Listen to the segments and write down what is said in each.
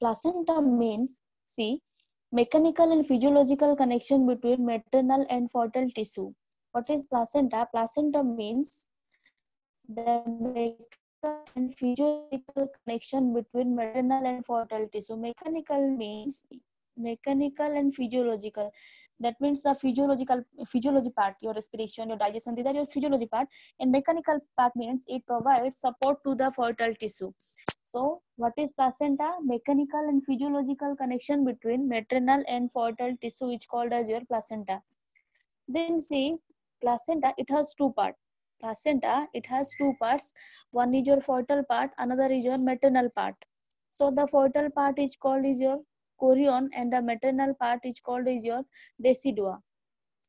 placenta means, see, mechanical and physiological connection between maternal and fetal tissue. What is placenta? Placenta means the mechanical and physiological connection between maternal and fetal tissue. Mechanical means mechanical and physiological. That means the physiology part, your respiration, your digestion, these are your physiology part. And mechanical part means it provides support to the fetal tissue. So what is placenta? Mechanical and physiological connection between maternal and fetal tissue, which called as your placenta. Then see, placenta, it has two parts. Placenta, it has two parts. One is your fetal part, another is your maternal part. So the fetal part is called is your chorion, and the maternal part is called is your decidua.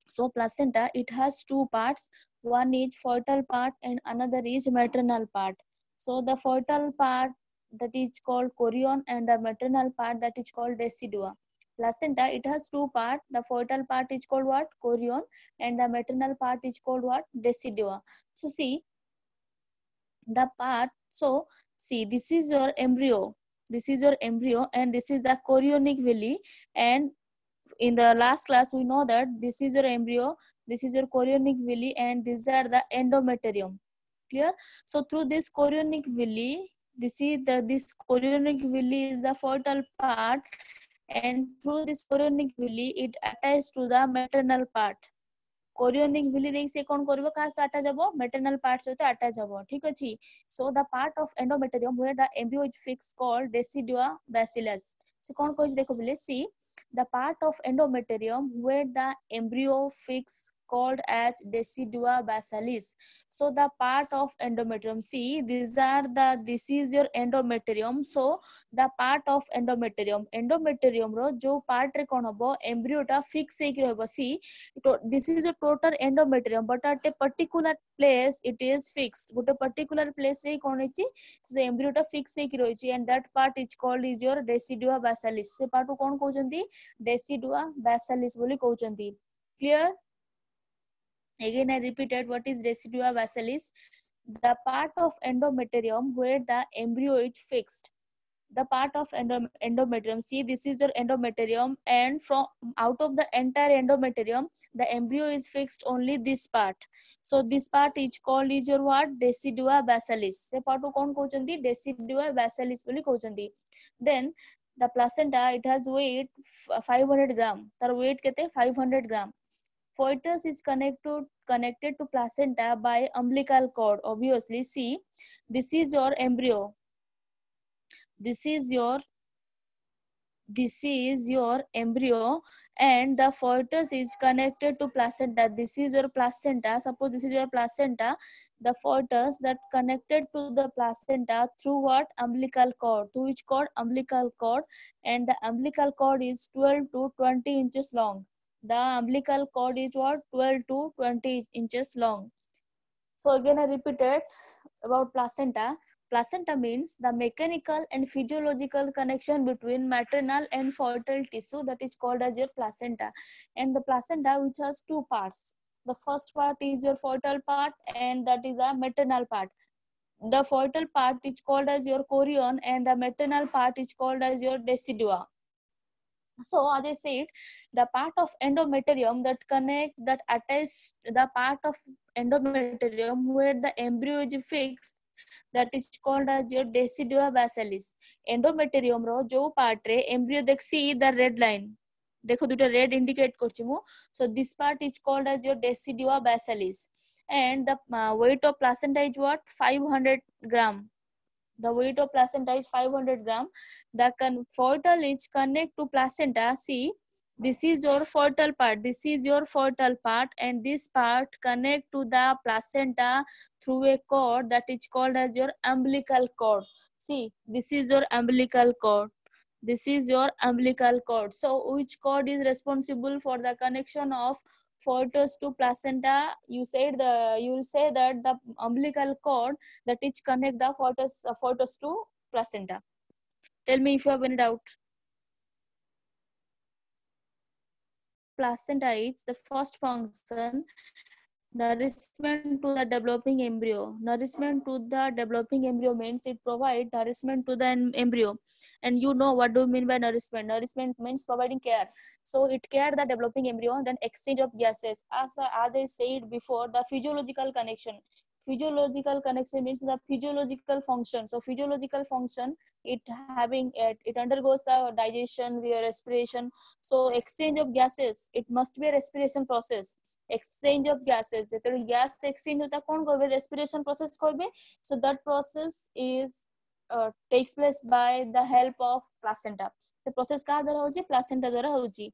So placenta, it has two parts. One is fetal part and another is maternal part. So the fetal part, that is called chorion, and the maternal part, that is called decidua. Placenta, it has two parts. The fetal part is called what? Chorion, and the maternal part is called what? Decidua. So see the part. So see, this is your embryo. This is your embryo, and this is the chorionic villi. And in the last class we know that this is your embryo, this is your chorionic villi, and these are the endometrium. Clear? So through this chorionic villi, this chorionic villi is the fetal part, and through this chorionic villi it attaches to the maternal part. chorionic villi ring से कौन करिवो का से attach हबो maternal part सहित attach हबो ठीक अछि. So the part of endometrium where the embryo is fixed called decidua bacillus. So कौन कहै देखो बोले, see the part of endometrium where the embryo fixed called as decidua bacillis. So the part of endometrium, see this is your endometrium. So the part of endometrium ro जो part रे कौन हबो embryo टा fix ହେଇକି रहबो. See this is a total endometrium, but at a particular place it is fixed. But a particular place रे कौन अछि से embryo टा fix ହେଇକି रहिछि, and that part is called is your decidua bacillis. से part को कौन कहउचंती decidua bacillis बोली कहउचंती. Clear? Again I repeated, what is decidua bacillis? The part of endometrium where the embryo is fixed. The part of endometrium, see this is your endometrium, and from out of the entire endometrium the embryo is fixed only this part. So this part is called is your what? Decidua bacillis. Se part ko kon कहउचंती decidua bacillis बोली कहउचंती. Then the placenta, it has weight 500 gram. तर weight केते 500 gram. Fetus is connected to placenta by umbilical cord. Obviously, see this is your embryo. This is your embryo, and the fetus is connected to placenta. This is your placenta. Suppose this is your placenta. The fetus that connected to the placenta through what? Umbilical cord. Through which cord? Umbilical cord. And the umbilical cord is 12 to 20 inches long. The umbilical cord is what? 12 to 20 inches long. So again I repeated about placenta. Placenta means the mechanical and physiological connection between maternal and fetal tissue, that is called as your placenta. And the placenta, which has two parts. The first part is your fetal part, and that is a maternal part. The fetal part is called as your chorion, and the maternal part is called as your decidua. So as I said, the part of endometrium that attach the part of endometrium where the embryo is fixed, that is called as your decidua bacillis. Endometrium ro जो part रे embryo देख, see the red line, देखो दुटा red indicate करछि मु. So this part is called as your decidua bacillis, and the weight of placenta is what? 500 gram. The weight of placenta is 500 gram. The fetal is connect to placenta. See, this is your fetal part. This is your fetal part, and this part connect to the placenta through a cord that is called as your umbilical cord. See, this is your umbilical cord. This is your umbilical cord. So, which cord is responsible for the connection of fetus to placenta? You will say that the umbilical cord that is connect the fetus to placenta. Tell me if you have any doubt. Placenta is the first function Nourishment to the developing embryo. Nourishment to the developing embryo means it provides nourishment to the embryo. And you know what do you mean by nourishment? Nourishment means providing care. So it care the developing embryo, then exchange of gases. As I said before, the physiological connection. Physiological connection means the physiological function. So physiological function, it undergoes the digestion, the respiration. So exchange of gases, it must be a respiration process. Exchange of gases, যেটা gas exchange होता कौन करबे, respiration process करबे. So that process is takes place by the help of placenta. The process का द्वारा होची, placenta द्वारा होची.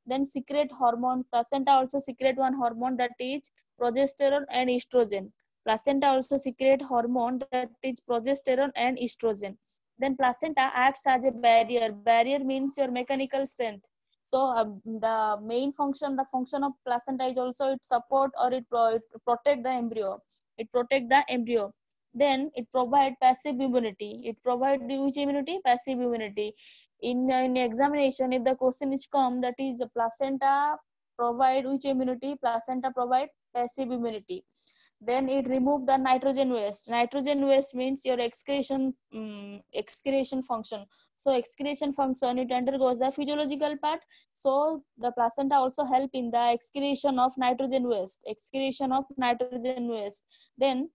Then secrete hormones. Placenta also secrete one hormone, that is progesterone and estrogen. Placenta also secrete hormone, that is progesterone and estrogen. Then placenta acts as a barrier. Barrier means your mechanical strength. So the main function, the function of placenta is also it support or it protect the embryo. It protect the embryo. Then it provide passive immunity. It provide which immunity? Passive immunity. In examination, if the question is come, that is the placenta provide which immunity? Placenta provide passive immunity. Then it remove the nitrogen waste. Nitrogen waste means your excretion function. So excretion function, it undergoes the physiological part. So the placenta also help in the excretion of nitrogen waste. Excretion of nitrogen waste. Then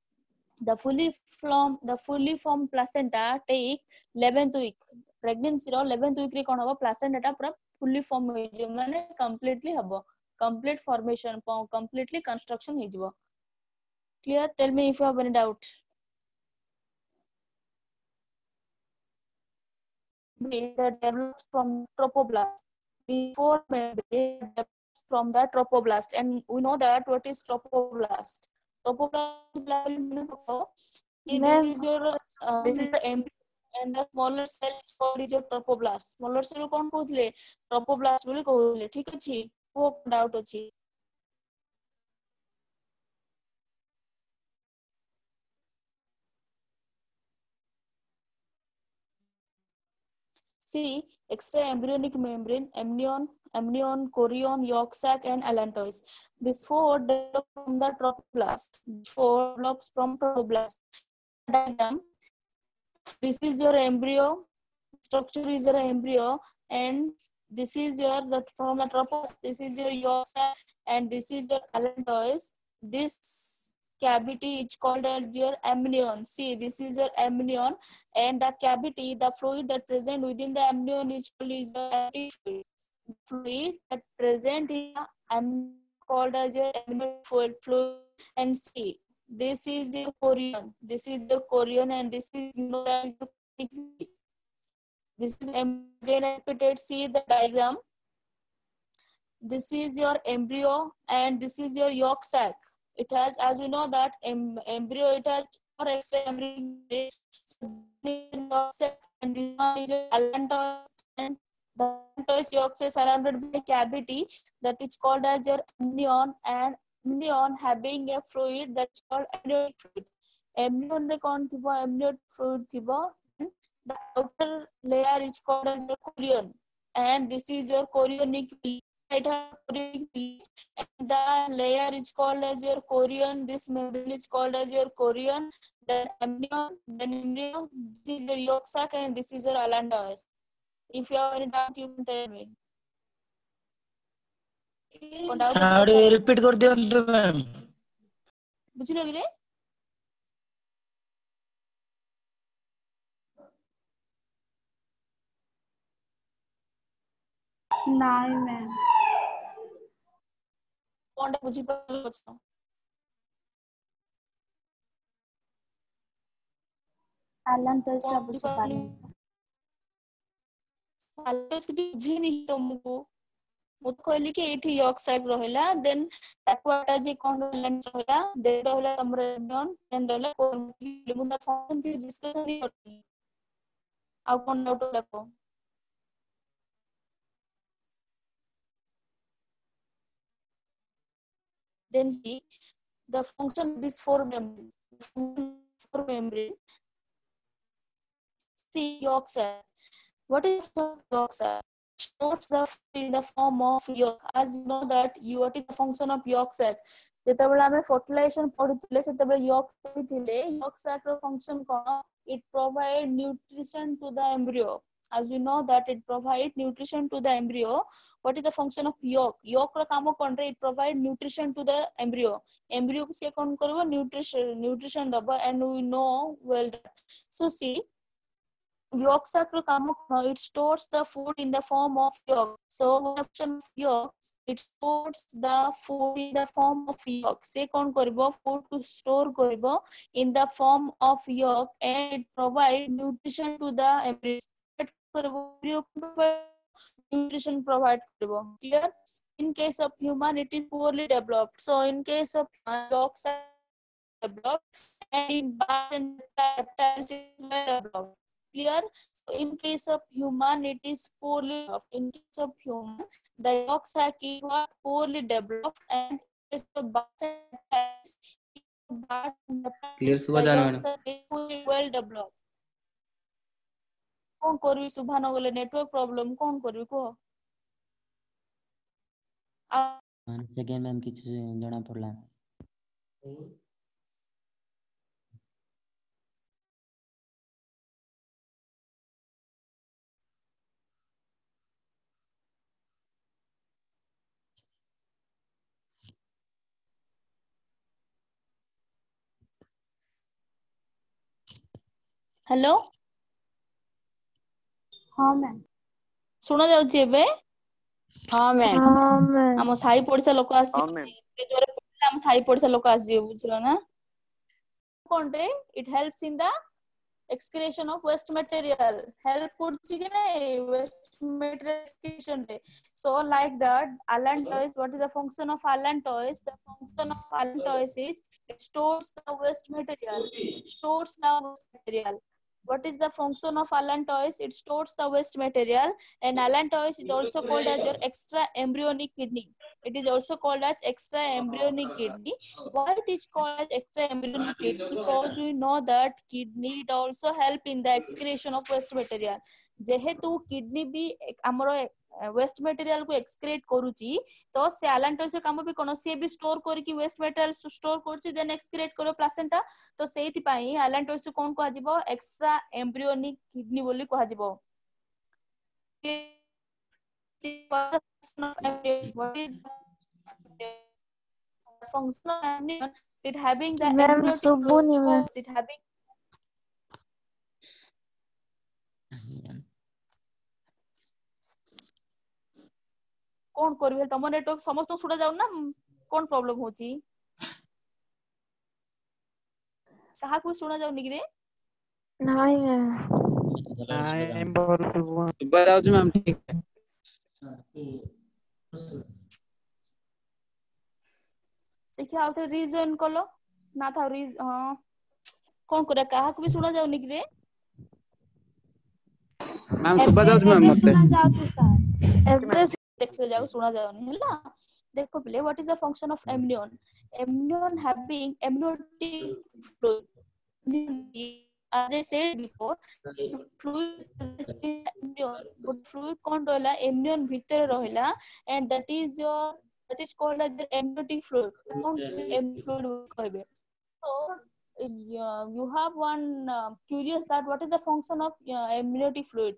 the fully formed placenta take 11th week. Pregnancy ro 11th week रे कोन हबो, placenta टा पूरा fully form हो जे, माने completely हबो, complete formation, completely construction हो जिवो. Clear? Tell me if you have any doubt. That develops from trophoblast. The four membrane develops from the trophoblast, and we know that what is trophoblast. Trophoblast is your this is the embryo, and the smaller cell is called is your trophoblast. Smaller cell कौन कहूले? Trophoblast बोली कहूले. ठीक अछि? वो doubt अछि. See, extra-embryonic membrane, amnion, chorion, yolk sac, and allantois. These four develop from the trophoblast. Four develops from trophoblast. Diagram. This is your embryo. Structure is your embryo, and this is your from the trophoblast. This is your yolk sac, and this is your allantois. This cavity is called as your amnion. See, this is your amnion, and the cavity, the fluid that present within the amnion is called the antifluid. Fluid that present in the amnion called as your amnion fluid. And see, this is your chorion. This is your chorion, and this is that is your. This is again repeated. See the diagram. This is your embryo, and this is your yolk sac. It has, as we know that embryo, it has four extra embryo. So yolk sac, and this one is your allantois, and the allantois yolk sac surrounded by cavity that is called as your amnion, and amnion having a fluid that's called amniotic fluid. Amnion re kon thibo, amniotic fluid thibo. The outer layer is called as your chorion, and this is your chorionic fluid. It has and the layer is called as your chorion. This membrane is called as your chorion. Then amnion, then embryo. This is your yolk sac, and this is your allantois. If you have any doubt, you can tell me. Repeat कर दियंतु ma'am. बुझिलो कि रे? नहीं ma'am. कोनटा बुझि पालो छ? allantois टा बुझि पालो. allantois किछि बुझि नहीं तुमको. ମୁଁ ତ କହିଲି କି ଏଇଠି yolk sac ରହିଲା, then ତାକୁ ଆଟା ଯେ କଣ ରହିଲା, then ରହିଲା ତମର amnion, then ରହିଲା chorion. ମୁଁ ତା function କିଛି discussion ହିଁ କରିନି. ଆଉ କଣ doubt ହେଲା କହ? Then see the function of these four membrane. See yolk sac. What is yolk sac? Stores the in the form of yolk. As you know that what is the function of yolk sac? ଯେତେବେଳେ ଆମେ fertilization ପଢୁଥିଲେ ସେତେବେଳେ yolk ପଢିଥିଲେ yolk sac ର function କଣ it provide nutrition to the embryo as you know that it provide nutrition to the embryo. What is the function of yolk? Yolk ର କାମ କଣ ରେ it provide nutrition to the embryo. embryo କୁ ସେ କଣ କରିବ nutrition ଦବ and we know well that. So see yolk sac ର କାମ କଣ it stores the food in the form of yolk. So the function of yolk it stores the food in the form of yolk. से कौन करिवो food to store करिवो in the form of yolk and it provide nutrition to the embryo. Nutrition provide करिवो. Clear? In case of human it is poorly developed. So in case of yolk sac developed and in birds and reptiles it is well developed. Clear? So in case of human it is poorly developed. In case of human the yolk sac is not poorly developed and in case of birds and reptiles Clear सुबह the जाने yolk madam sac is fully well developed. कौन करबी सुबह न गले network problem कौन करबी को सेकेंड मैम किसी जଣା पड़ला हेलो हाँ मैम सुना जाउची एबे हाँ मैम हाँ मैम हम साई पड़सा लोक आसी ए जोरे पड़ले हम साई पड़सा लोक आसी बुझलो ना कोनटे it helps in the excretion of waste material help kurchi ki nahi waste material excretion re. So like that allantois, what is the function of allantois? The function of allantois is it stores the waste material. It stores the waste material. What is the function of allantois? It stores the waste material and allantois is also called as your extra embryonic kidney. It is also called as extra embryonic kidney. Why it is called as extra embryonic kidney? Because we know that kidney it also help in the excretion of waste material. जेहेतु kidney भी हमरो waste material को excrete करूची तो से allantois काम भी कोन से भी स्टोर करके वेस्ट मटेरियल स्टोर करची देन एक्सक्रेट करो प्लासेंटा तो सेति पई allantois कोन को आजिबो एक्स्ट्रा एम्ब्रियोनिक किडनी बोली को आजिबो. What is the function of amnion? It having the ma'am amniotic सुबुनी मैम fluid. It having कौन करबे तम नेटवर्क समस्त सुडा जाउ ना कौन प्रॉब्लम होची कहा को सुना जाउ निकरे नहीं मैम सुबह जाउची मैम ठीक देखिए आउ तो रीजन कलो ना था रीज हां कौन करे कहा को भी सुना जाउ निकरे मैम सुबह जाउची मैम मते सुना जाउची सर एबे देखते जाओ सुना जाओ नहीं हला देखो पहले what is the function of amnion amnion having amniotic fluid as I said before fluid कौन रहला एमनियन भीतर रहला and that is called as the amniotic fluid कौन amniotic fluid कहबे so you have one curious that what is the function of amniotic fluid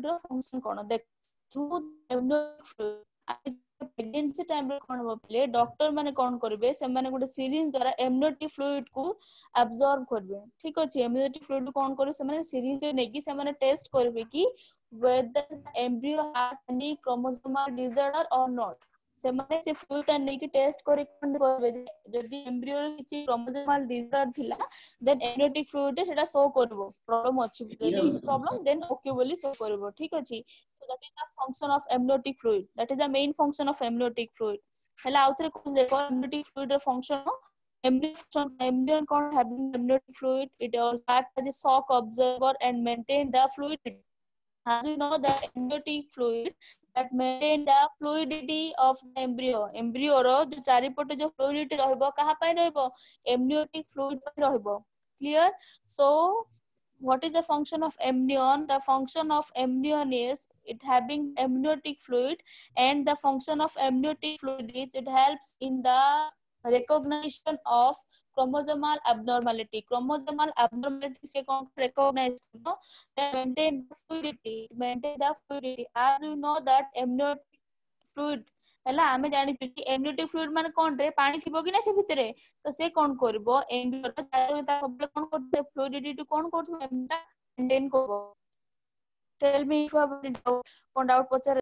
ର function कौन देख through amniotic fluid pregnancy time रे कोन होबले डॉक्टर माने कोन करबे से माने गुटे सिरिंज द्वारा amniotic fluid को अब्सॉर्ब करबे ठीक अछि amniotic fluid कोन करे से माने सिरिंज नेकी से माने टेस्ट करबे कि whether the embryo has any chromosomal disorder or not से माने से फ्लूइड नेकी टेस्ट करे कोन करबे जदी एम्ब्रियो रे किछि क्रोमोसोमल डिसऑर्डर थिला देन amniotic fluid सेटा शो करबो प्रॉब्लम अछि जदी किछि प्रॉब्लम देन ओके बोली शो करबो ठीक अछि. So that is the function of amniotic fluid. That is the main function of amniotic fluid. Hela outre ko dekho amniotic fluid ର function embryo con having amniotic fluid it also act as a shock absorber and maintain the fluidity. As we know the amniotic fluid that maintain the fluidity of the embryo रो जो चारि पटे जो fluidity रहबो कहा पय रहबो amniotic fluid पय रहबो. Clear? So what is the function of amnion? The function of amnion is it having amniotic fluid and the function of amniotic fluid is it helps in the recognition of chromosomal abnormality. Chromosomal abnormality से कौन recognize करना? They maintain the fluidity. Maintain the fluidity. As you know that amniotic fluid ହେଲା ଆମେ ଜାଣିଛୁ କି amniotic fluid ମାନେ କଣ रे ପାଣି ଥିବ कि ना से भितरे तो से कौन करबो एम्ब्रियो ता सबले कौन करते fluidity टू कौन करथु एम्ब्रियो मेंटेन करबो. Tell me if you have any doubt. कौन डाउट पचारे?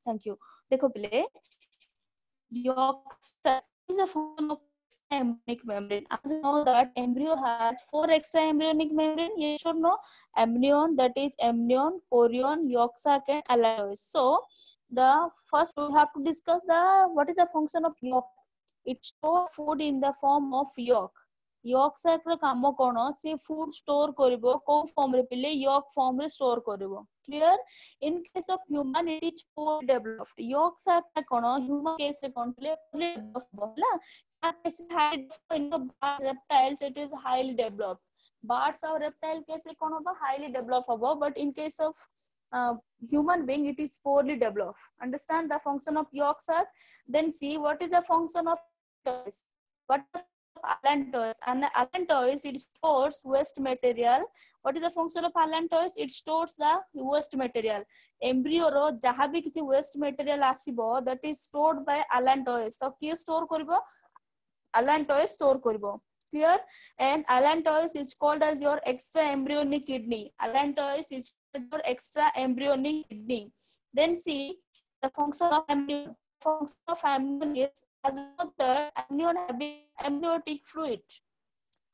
Thank you. देखो पिले yolk is a form of embryonic membrane. As you know that embryo has 4 extra embryonic membrane. Yes or no? Amnion, that is amnion, chorion, yolk sac, and alloys. So the first we have to discuss the what is the function of yolk. It stores food in the form of yolk. Yolk sac ର କାମ କଣ ସେ food store କରିବ କୋଉ form ରେ ପିଲେ yolk form ରେ store କରିବ. Clear? In case of human it is poorly developed. Yolk sac ଟା କଣ human case ରେ କଣ ପିଲେ poorly developed ହେଲା. In the reptiles it is highly developed. Birds or reptile case ରେ କଣ ହବ highly developed ହବ, but in case of human being it is poorly developed. Understand the function of yolk sac? Then see what is the function of allantois. What is allantois? And allantois it stores waste material. What is the function of allantois? It stores the waste material. Embryo ro jaha bhi kiछि waste material asibo that is stored by allantois. So ki store koribo? Allantois store koribo. Clear? And allantois is called as your extra embryonic kidney. Allantois is your extra embryonic kidney. Then see the function of amnion. Function of amnion is as well the amnion having amniotic fluid.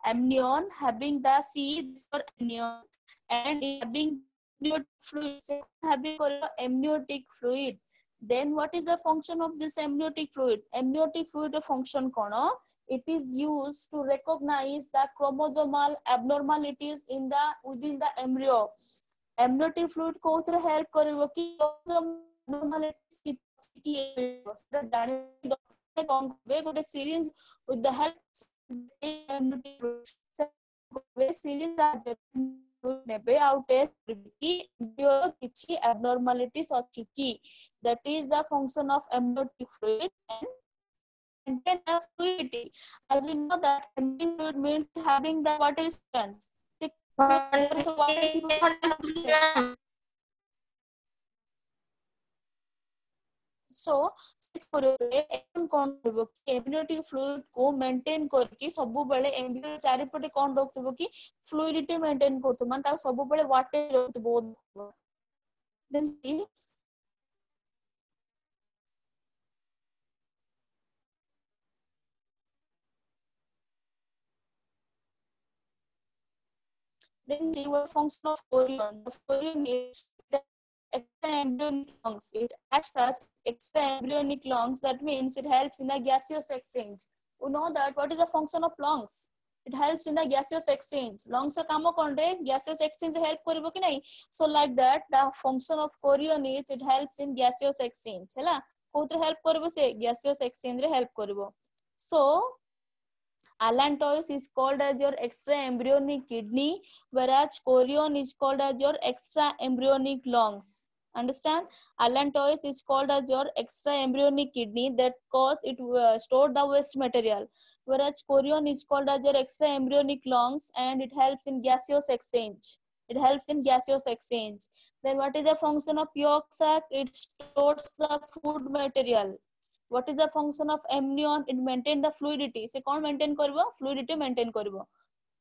Amnion having the seeds for amnion and having amniotic fluid. Having amniotic fluid. Then what is the function of this amniotic fluid? Amniotic fluid function kono. It is used to recognize the chromosomal abnormalities in the within the embryo. Amniotic fluid को उतरे help करेगा कि abnormalities की गोटे syringe with the help amniotic fluid syringe नेबे out test कि embryo किछि abnormalities अछि कि. That is the function of amniotic fluid and maintain the fluidity. As we know that amniotic fluid means having the water substance. So amniotic fluid को maintain करके सब बेले embryo चारि पटे कोन रखथबो कि fluidity maintain करथबो माने ता सब बेले water रखथबो. Then see what function of chorion. The chorion is the extra embryonic lungs. It acts as extra embryonic lungs. That means it helps in the gaseous exchange. You know that what is the function of lungs? It helps in the gaseous exchange. Lungs are kamo konde gaseous exchange help koribo ki nahi. So like that, the function of chorion is it helps in gaseous exchange. Hela kotre help koribo se gaseous exchange re help koribo. So allantois is called as your extra embryonic kidney, whereas chorion is called as your extra embryonic lungs. Understand? Allantois is called as your extra embryonic kidney that cause it store the waste material, whereas chorion is called as your extra embryonic lungs and it helps in gaseous exchange. It helps in gaseous exchange. Then what is the function of yolk sac? It stores the food material. What is the function of amnion? It maintain the fluidity. Se kon maintain karibo? Fluidity maintain karibo.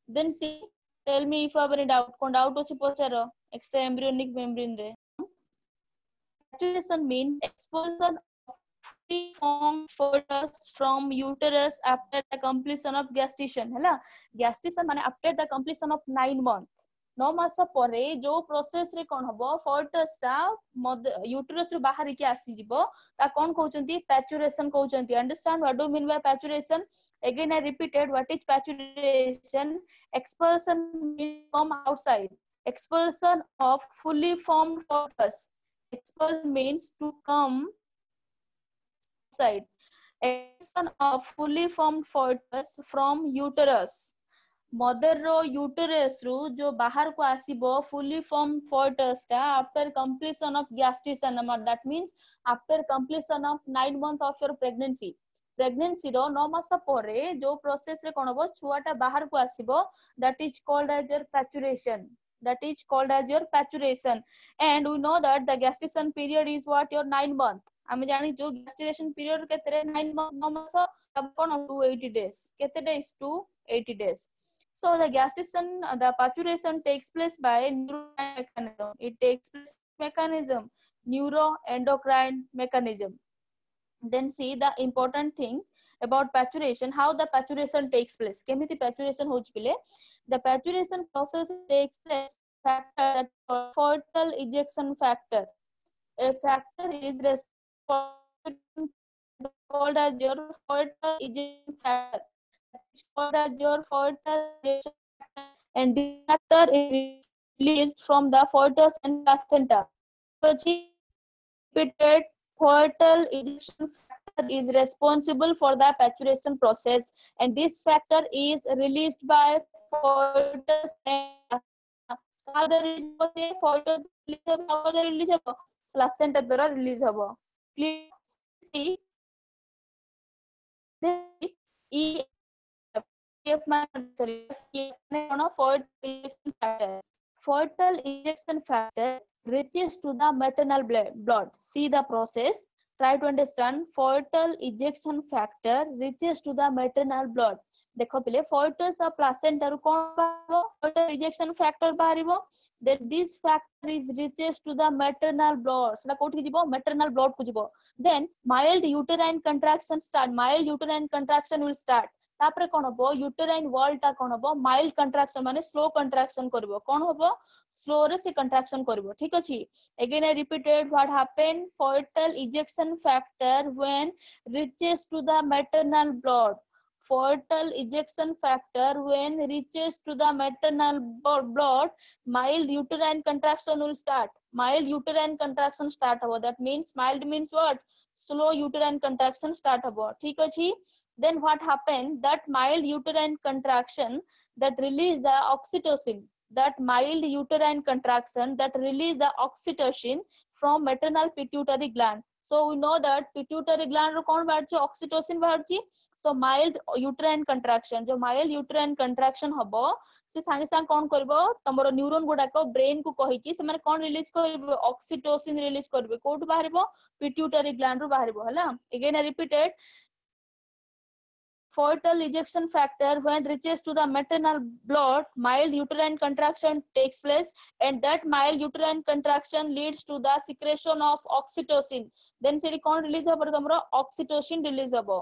Then see, tell me if you have any doubt. Kon doubt ochi pocharo extra embryonic membrane re. Maturation means expulsion of free formed fetus from uterus after the completion of gestation. Hela gestation mane after the completion of 9 months. 9 मास परे जो process रे कोन हबो forts टा uterus रो बाहर के आसी जिवो ता कोन कहउचंती पैचुरेशन कहउचंती understand what do mean by parturition again I repeated what is parturition expulsion from outside expulsion of fully formed foetus expel means to come outside expulsion of fully formed foetus from uterus mother रो uterus रु जो बाहर को आसीबो fully form foetus टा after completion of gestation that means after completion of 9 month of your pregnancy रो 9 मास परे जो प्रोसेस रे कोन हबो छुआटा बाहर को आसीबो that is called as your parturition and we know that the gestation period is what your 9 month आमे जानी जो gestation period केतरे 9 month 9 मास तब कोन 280 days केते days 280 days. So the gestation, the paturation takes place by neuroendocrine mechanism. It takes place mechanism, neuroendocrine mechanism. Then see the important thing about paturation, how the paturation takes place. केमिति paturation होच पिले? The paturation process takes place factor that fetal ejection factor. A factor is responsible called as your fetal ejection factor. Called as your fetal ejection factor, and this factor is released from the fetus and placenta. So, repeated fetal ejection factor is responsible for the paturation process, and this factor is released by fetus and placenta द्वारा release हबो. Please see fetal ejection factor reaches to the maternal blood. See the process. Try to understand. Fetal ejection factor reaches to the maternal blood. देखो पहले fetus और placenta रू कौन बाहरिबो fetal ejection factor बाहरिबो. Then this factor is reaches to the maternal blood. सेटा कोठी जिवो maternal blood को जिवो. Then mild uterine contraction start. Mild uterine contraction will start. तापरे कोन हबो यूटेराइन वॉल टा कोन हबो माइल्ड कंट्रैक्शन माने स्लो कंट्रैक्शन करबो. कोन हबो स्लो रे से कंट्रैक्शन करबो. ठीक अछि. Again I repeated what happen fetal ejection factor when reaches to the maternal blood. Fetal ejection factor when reaches to the maternal blood, mild uterine contraction will start. Mild uterine contraction start habo. That means mild means what? Slow uterine contraction start habo. ठीक अछि. Then what happened? That mild uterine contraction that release the oxytocin. That mild uterine contraction that release the oxytocin from maternal pituitary gland. So we know that pituitary gland रो कौन बाहर oxytocin बाहर so mild uterine contraction जो mild uterine contraction हबो से संगे संग कौन करबो तमरो न्यूरॉन गुडाको ब्रेन को कहि कि से माने कौन रिलीज करबो ऑक्सीटोसिन रिलीज करबे कोठ बाहरबो pituitary gland रो बाहरबो हला. Again I repeated fetal ejection factor when reaches to the maternal blood, mild uterine contraction takes place, and that mild uterine contraction leads to the secretion of oxytocin. Then see कौन release हबो तमरो oxytocin release हबो.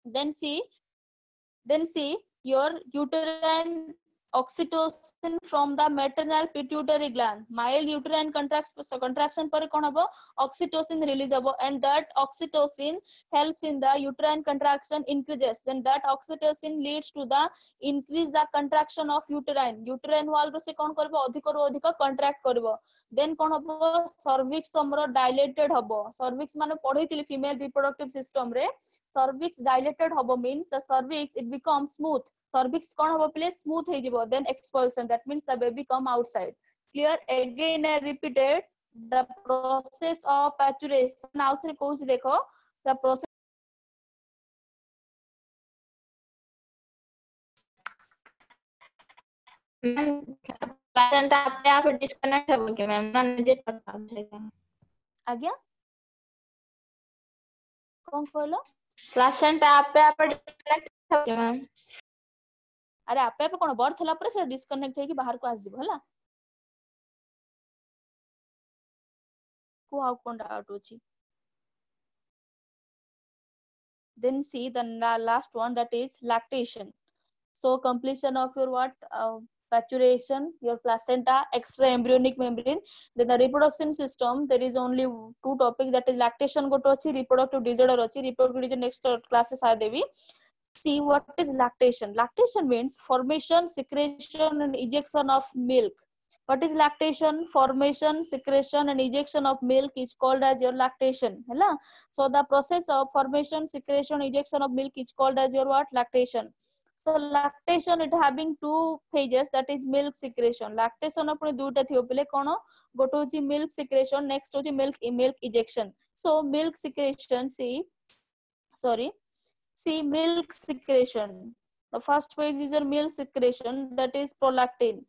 Then see your uterine oxytocin from the maternal pituitary gland. Mild uterine contraction पर कौन हबो oxytocin release हबो, and that oxytocin helps in the uterine contraction increases. Then that oxytocin leads to the increase the contraction of uterine wall रो से कौन करबो अधिक contract करबो. Then कौन हबो cervix हमरो dilated हबो. Cervix माने पढैतिली female reproductive system रे cervix dilated हबो mean the cervix it becomes smooth. Cervix कौन हबो प्ले smooth हे जिवो. Then expulsion, that means the baby come outside. Clear. Again I repeated the process of paturation. Now three कोन से देखो the process ma'am placenta अपने आप disconnect हो गया मैम ना मुझे पता चलेगा. आज्ञा कौन कहलो प्लेसेंटा अपने आप डिस्कनेक्ट हो गया मैम. अरे आपे पे कोन बर्थ हला पर से डिस्कनेक्ट हे कि बाहर को आस जिवो हला को आउ कोन डाउट होची. Then see the last one, that is lactation. So completion of your what maturation, your placenta, extra embryonic membrane. Then the reproduction system, there is only two topics, that is lactation goto achi, reproductive disorder achi. Reproductive disorder next class sa devi. See what is lactation. Lactation means formation, secretion and ejection of milk. What is lactation? Formation, secretion and ejection of milk is called as your lactation. Hela? So the process of formation, secretion, ejection of milk is called as your what? Lactation. So lactation, it having two phases, that is milk secretion. Lactation apne duta thiyo pile kono? Goto hochi milk secretion, next hochi milk ejection. So milk secretion, see milk secretion. The first phase is your milk secretion, that is prolactin.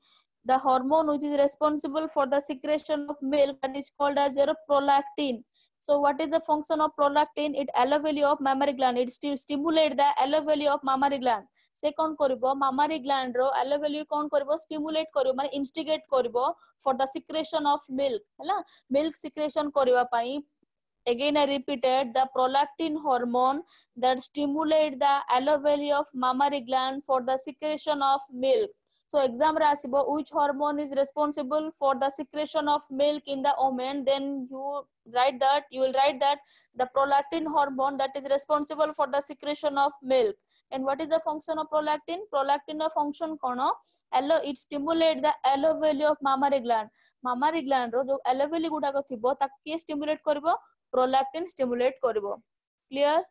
The hormone which is responsible for the secretion of milk, that is called as your prolactin. So what is the function of prolactin? It allow value of mammary gland. It stimulate the allow value of mammary gland. Se kon koribo mammary gland ro allow value kon koribo, stimulate koribo mane instigate koribo for the secretion of milk. Hela? Milk secretion koriba pai, again I repeated, the prolactin hormone that stimulate the allow value of mammary gland for the secretion of milk. So exam ra asibo, which hormone is responsible for the secretion of milk in the woman, then you will write that the prolactin hormone that is responsible for the secretion of milk. And what is the function of prolactin? Prolactin the function kono, it stimulate the allow value of mammary gland. Mammary gland ro jo allow value guda ko thibo tak ke stimulate karibo, prolactin stimulate karibo. Clear?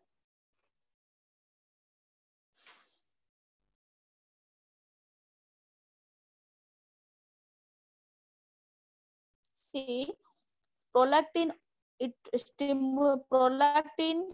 See, prolactin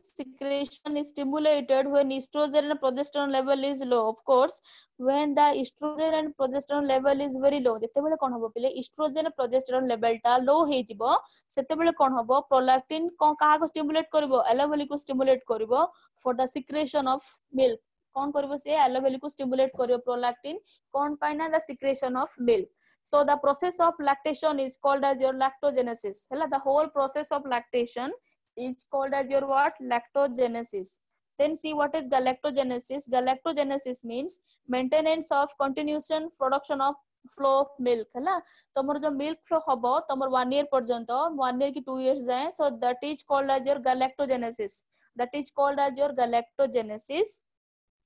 secretion is stimulated when estrogen and progesterone level is low. Of course, when the estrogen and progesterone level is very low, जेतेबेले कोन होबो पहिले estrogen and progesterone level ता low हे जिवो, सेतेबेले कोन होबो, prolactin को कहा को stimulate करिवो, allow को stimulate करिवो for the secretion of milk. कोन करिवो से allow को stimulate करिवो prolactin cone पाइना the secretion of milk. So the process of lactation is called as your lactogenesis. The whole process of lactation is called as your what? Lactogenesis. Then see what is galactogenesis. Galactogenesis means maintenance of continuation production of flow of milk. तमर जो milk flow होबो तमर 1 year पर्यंत 1 year की 2 years जाए, so that is called as your galactogenesis. That is called as your galactogenesis.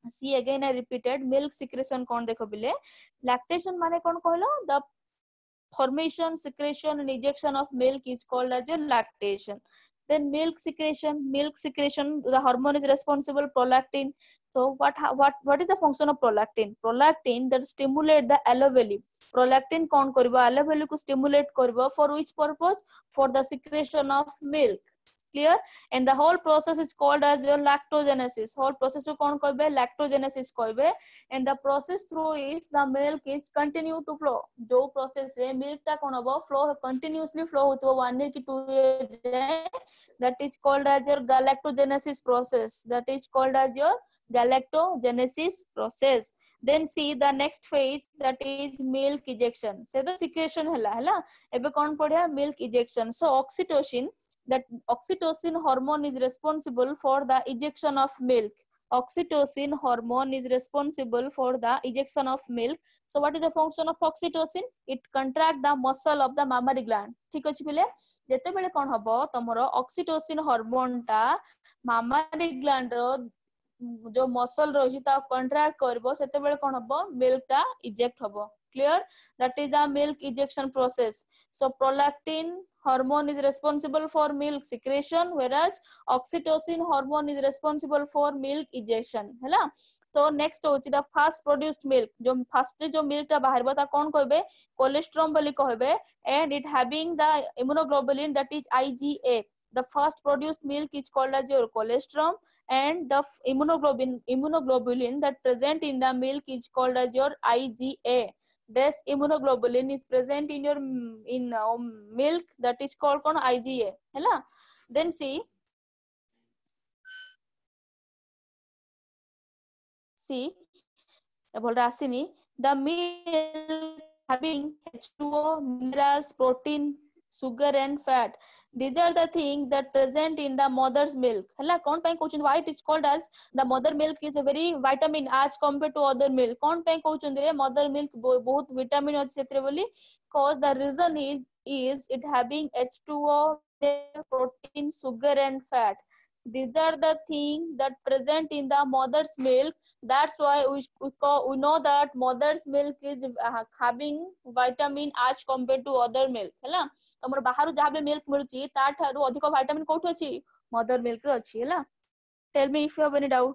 See again I repeated, milk secretion kon dekho bile, lactation mane kon कहलो, the formation, secretion and ejection of milk is called as your lactation. Then milk secretion, the hormone is responsible, prolactin. So what is the function of prolactin? Prolactin that stimulate the allow value. Prolactin kon karibo, allow value को stimulate karibo for which purpose? For the secretion of milk. Clear? And the whole process is called as your lactogenesis. Whole process to kon koibe lactogenesis koibe, and the process through is the milk is continue to flow. Jo process re milk ta kon hobo flow continuously flow hoto 1 year ki 2 year, that is called as your galactogenesis process. That is called as your galactogenesis process. Then see the next phase, that is milk ejection. So the secretion hela ebe kon padya milk ejection. So oxytocin, that oxytocin hormone is responsible for the ejection of milk. Oxytocin hormone is responsible for the ejection of milk. So what is the function of oxytocin? It contract the muscle of the mammary gland. ठीक अछि पिले, जेते बेले कोन हबो तमरो oxytocin hormone ता mammary gland रो जो muscle रही ता contract करबो, सेते बेले कोन हबो milk ता eject हबो. Clear? That is the milk ejection process. So prolactin hormone is responsible for milk secretion, whereas oxytocin hormone is responsible for milk ejection. है. So next होची the fast produced milk. जो first जो milk ता बाहर बता कौन कहबे? Colostrum बोली कहबे, and it having the immunoglobulin, that is IgA. The first produced milk is called as your colostrum, and the immunoglobulin that present in the milk is called as your IgA. This immunoglobulin is present in your milk, that is called IgA. Hela? Then see the milk having H2O, minerals, protein, sugar and fat. These are the things that present in the mother's milk. Hela kon pai कहउछन why it is called as the mother milk is a very vitamin as compared to other milk. kon pai कहउछन रे mother milk बहुत vitamin अछि सेतरे बोली, cause the reason is it having H2O, protein, sugar and fat. These are the things that present in the mother's milk. That's why we know that mother's milk is having vitamin as compared to other milk. हैला तमर बाहर जहाँ भी milk मिलची ता ठारू अधिक vitamin कोठो अछि mother milk रो अछि हैला. Tell me if you have any doubt.